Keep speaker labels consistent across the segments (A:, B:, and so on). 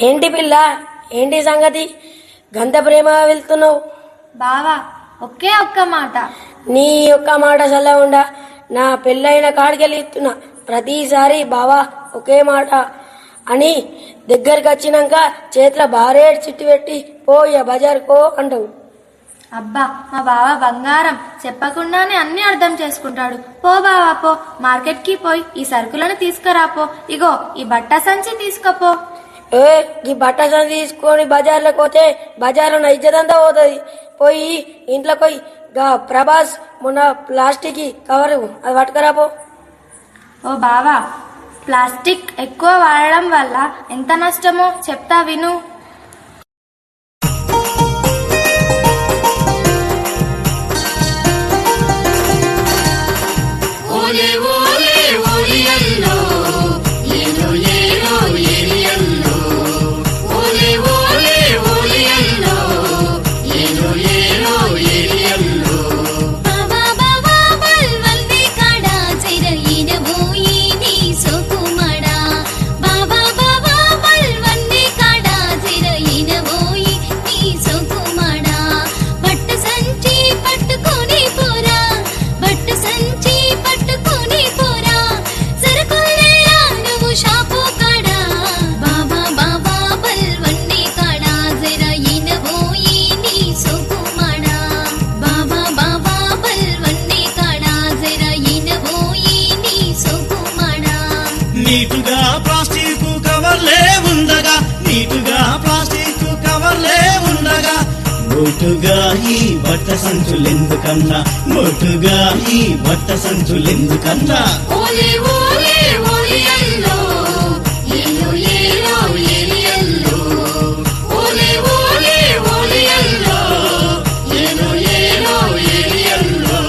A: ఏంటి పిల్ల, ఏంటి సంగతి? గంత ప్రేమ వెళ్తున్నావు?
B: బావా ఒకే ఒక్క మాట.
A: నీ ఒక్క మాట చల్లకుండా నా పెళ్ళైన కాడికెళ్ళి ఇస్తున్నా. ప్రతిసారి బావా ఒకే మాట అని దగ్గరికి వచ్చినాక చేతిలో బారేడు చిట్టు పెట్టి పోయా బజార్కో అంటావు.
B: అబ్బా మా బావ బంగారం, చెప్పకుండానే అన్ని అర్థం చేసుకుంటాడు. పో బావా పో, మార్కెట్ కి పోయి ఈ సరుకులను తీసుకురాపో. ఇగో ఈ బట్ట సంచి తీసుకపో.
A: ఈ బట్ట సంచి తీసుకొని బజార్లోకి పోతే బజార్లో నా ఇజ్జతంతా పోతుంది. పోయి ఇంట్లో పోయి గా ప్రభాస్ మొన్న ప్లాస్టిక్ కవరు అది పట్టుకురాపో.
B: ఓ బావా, ప్లాస్టిక్ ఎక్కువ వాడడం వల్ల ఎంత నష్టమో చెప్తా విను.
C: నీటుగా ప్లాస్టిక్ కవర్లే ఉండగా, నీటుగా ప్లాస్టిక్ కవర్లే ఉండగా, మోటుగా ఈ బట్ట సంచులెందుకన్నా, మోటుగా ఈ బట్ట సంచులెందుకన్నా.
D: ఓలే ఓలే ఓలే అల్లో ఏలో ఏలో ఏలి అల్లో, ఓలే ఓలే ఓలే అల్లో ఏలో ఏలో ఏలి అల్లో.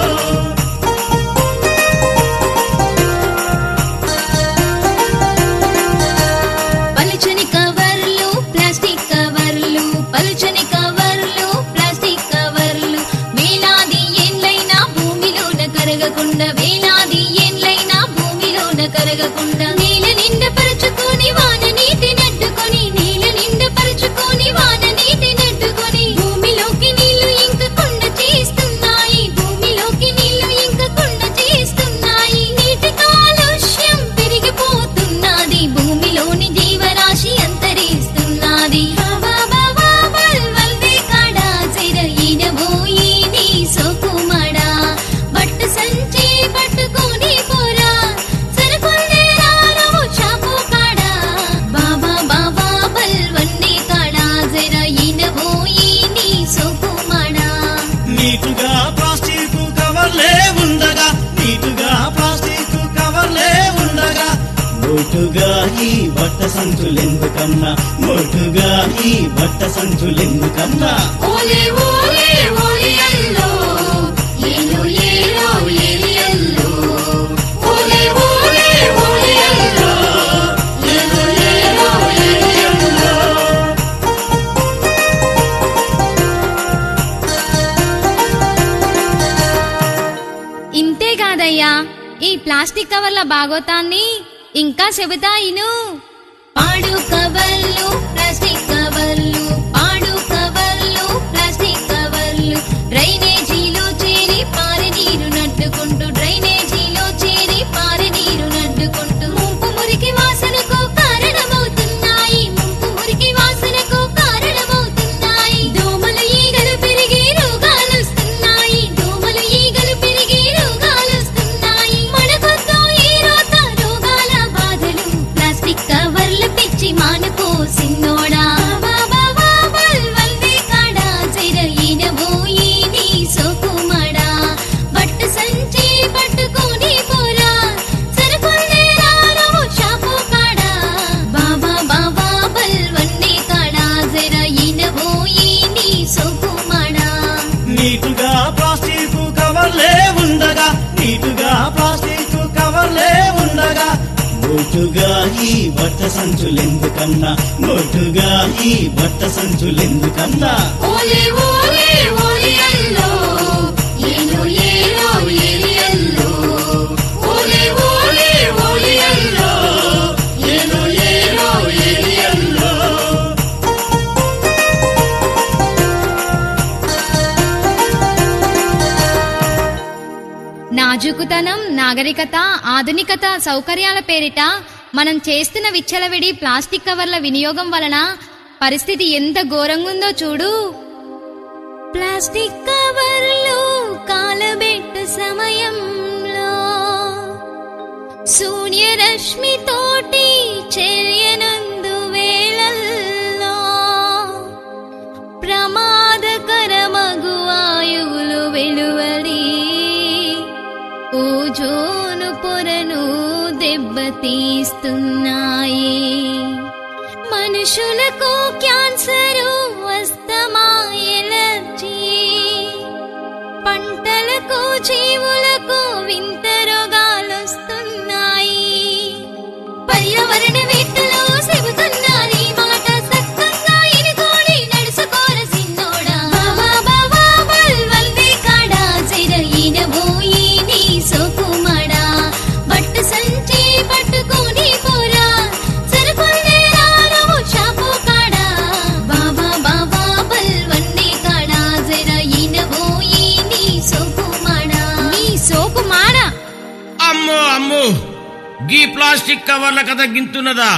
E: పలుచని కవర్లు ప్లాస్టిక్ కవర్లు, పలుచని కవర్లు ప్లాస్టిక్ కవర్లు, వేలాది ఏండ్లైనా భూమిలోన కరగకుండా, వేలాది ఏండ్లైనా భూమిలోన కరగకుండా, నీళ్ళ నిండా పరుచుకొని వాన నీటి నెట్టుకొని, నీళ్ళ నిండా పరుచుకొని వాన నీటి నెట్టుకొని, భూమిలోకి నీళ్లు ఇంకకుండా చేస్తున్నాయి, భూమిలోకి నీళ్లు ఇంకకుండా చేస్తున్నాయి. నీటి కాలుష్యం పెరిగిపోతున్నది, భూమిలోని జీవరాశి అంతరిస్తున్నది. బట్ట సంచి పట్టుకొని పోరా, సరుకుల్నే రాను షాపు కాడా, బాబా బాబా బల్వన్నీ కాడా, జర ఈనబోయి నీ సోకు మాడా.
C: నీటుగా ప్లాస్టిక్ కవర్లే ఉండగా, నీటుగా ప్లాస్టిక్ కవర్లే ఉండగా, మోటుగా ఈ బట్ట సంచులెందుకన్నా, మోటుగా ఈ బట్ట సంచులెందుకన్నా.
D: ఓలే ఓలే ఓలే అల్లో ఏలో ఏలో ఏలి అల్లో, ఓలే ఓలే ఓలే అల్లో ఏలో ఏలో ఏలి అల్లో.
E: ఇంతే కాదయ్యా, ఈ ప్లాస్టిక్ కవర్ల బాగోతాన్ని ఇంకా చెబుతా ఇను. పాడు కవర్లు ప్లాస్టిక్ కవర్లు, పాడు కవర్లు ప్లాస్టిక్ కవర్లు, డ్రైనేజీలో చేరి పారే నీరు నడ్డుకుంటూ, డ్రైనేజీలో చేరి పారే నీరు నడ్డుకుంటూ, ముంపు మురికి వాసనకు కారణమవుతున్నాయి, ముంపు మురికి వాసనకు కారణమవుతున్నాయి. దోమలు ఈగలు పెరిగి రోగాలొస్తున్నాయి, దోమలు ఈగలు పెరిగి రోగాలొస్తున్నాయి. మనకొద్దు ఈ రోత రోగాల బాధలు, ప్లాస్టిక్ కవర్ల పిచ్చి మానుకో సిన్నోడా. బల్వల్ది కాడా, జర ఈనబోయి నీ సోకు మాడా, బట్ట సంచి పట్టుకొని పోరా, సరుకుల్నే రాను షాపు కాడా, బాబా బాబా బల్వన్నీ కాడా, జర ఈనబోయి నీ సోకు మాడా.
C: నీటుగా ప్లాస్టిక్ కవర్లే ఉండగా, నీటుగా ప్లాస్టిక్ కవర్లే ఉండగా, మోటుగా ఈ బట్ట సంచులెందుకన్నా, మోటుగా ఈ బట్ట సంచులెందుకన్నా.
D: ఓలే ఓలే ఓలే అల్లో ఏలో ఏలో ఏలి అల్లో, ఓలే ఓలే ఓలే అల్లో ఏలో ఏలో ఏలి అల్లో.
F: నాజుకుతనం, నాగరికత, ఆధునికత, సౌకర్యాల పేరిట మనం చేస్తున్న విచ్చలవిడి ప్లాస్టిక్ కవర్ల వినియోగం వలన పరిస్థితి ఎంత ఘోరంగుందో చూడు.
E: ప్లాస్టిక్ కవర్లు కాలబెట్టు సమయంలో సూర్యరశ్మి తోటి చెరియనందు వేళల్లో ప్రమాదకరమగు వాయువులు వెలువడి ఓజోను పొరను దెబ్బతీస్తున్నాయి. మనుషులకు క్యాన్సరు, అస్తమా, ఎలర్జీ, పంటలకు, జీవులకు వింత రోగాలొస్తున్నాయి. పర్యావరణవేత్తలు చెబుతున్నారు ఈ మాట సక్కంగా ఇనుకోడి నడుసుకోర సిన్నోడా. బావా బావా బల్వల్దే కాడా చెరయినబోయి నీ సోకుమాడా. బట్ట సంచి పట్టుకొని పోరా సరుకుల్నే రాను షాపు కాడా. బావా బావా బల్వల్దే కాడా చెరయినబోయి నీ సోకుమాడా.
F: నీ సోకుమాడ.
G: అమ్మో అమ్మో, గీ ప్లాస్టిక్ కవర్ల కథ గింతున్నదా?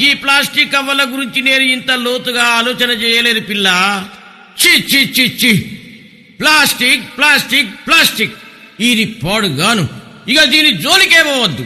G: గీ ప్లాస్టిక్ కవర్ల గురించి నేను ఇంత లోతుగా ఆలోచన చేయలేదు పిల్ల. చి చి చి చి, ప్లాస్టిక్ ప్లాస్టిక్ ప్లాస్టిక్, ఇది పాడుగాను. ఇక దీని జోలికేమవద్దు.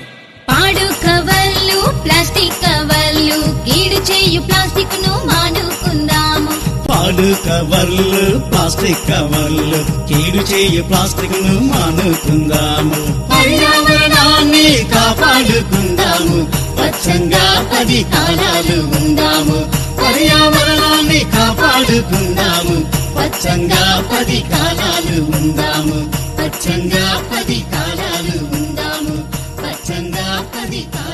E: పాడు కవర్లు, ప్లాస్టిక్ కవర్లు, కీడు చేయు ప్లాస్టిక్ ను మానుకుందాము.
C: పాడు కవర్లు, ప్లాస్టిక్ కవర్లు, కీడు చేయు ప్లాస్టిక్ ను మానుకుందాము. పర్యావరణాన్ని కాపాడుకుందాము, స్వచ్ఛంగా 10 కాలాలు ఉందాము. పర్యావరణాన్ని కాపాడుకుందాము, స్వచ్ఛంగా 10 కాలాలు ఉందాము. స్వచ్ఛంగా 10 కాలాలు ఉందాము. స్వచ్ఛంగా 10 కాలాలు